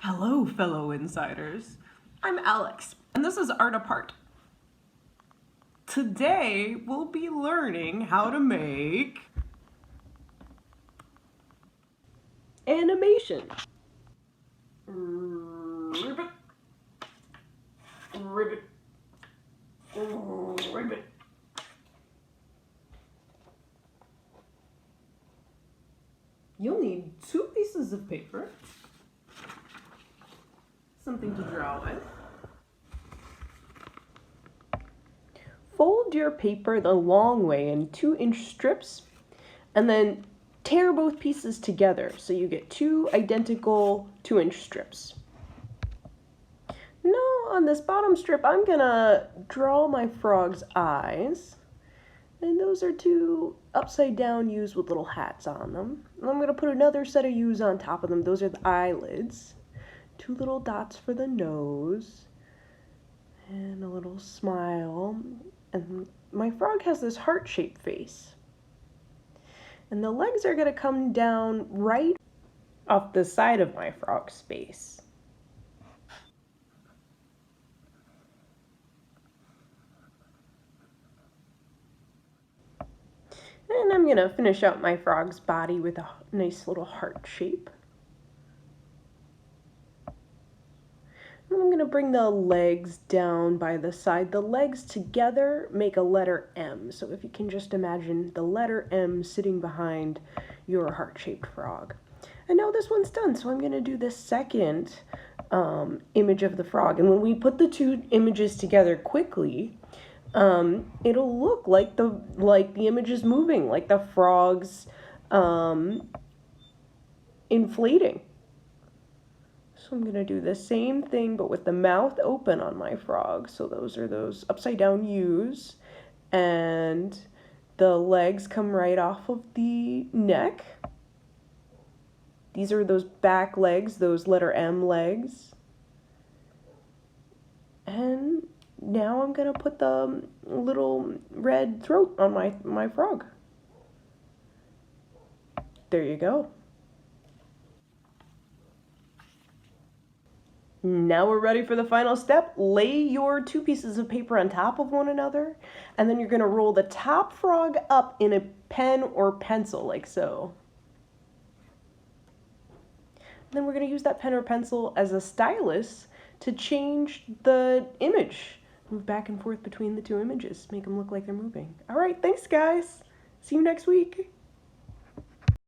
Hello, fellow insiders. I'm Alex, and this is Art Apart. Today, we'll be learning how to make animation. Ribbit, ribbit, ribbit. You'll need 2 pieces of paper, something to draw with. Fold your paper the long way in 2-inch strips, and then tear both pieces together so you get 2 identical 2-inch strips. Now on this bottom strip, I'm gonna draw my frog's eyes. And those are 2 upside down U's with little hats on them. And I'm gonna put another set of U's on top of them. Those are the eyelids. 2 little dots for the nose. And a little smile. And my frog has this heart-shaped face. And the legs are gonna come down right off the side of my frog's face. And I'm gonna finish out my frog's body with a nice little heart shape. And I'm gonna bring the legs down by the side. The legs together make a letter M. So if you can just imagine the letter M sitting behind your heart-shaped frog. And now this one's done, so I'm gonna do the second image of the frog. And when we put the 2 images together quickly, it'll look like the image is moving, like the frog's inflating. So I'm gonna do the same thing, but with the mouth open on my frog. So those are those upside down U's, and the legs come right off of the neck. These are those back legs, those letter M legs. And now I'm gonna put the little red throat on my frog. There you go. Now we're ready for the final step. Lay your 2 pieces of paper on top of one another, and then you're gonna roll the top frog up in a pen or pencil, like so. And then we're gonna use that pen or pencil as a stylus to change the image. Move back and forth between the 2 images, make them look like they're moving. All right, thanks guys. See you next week.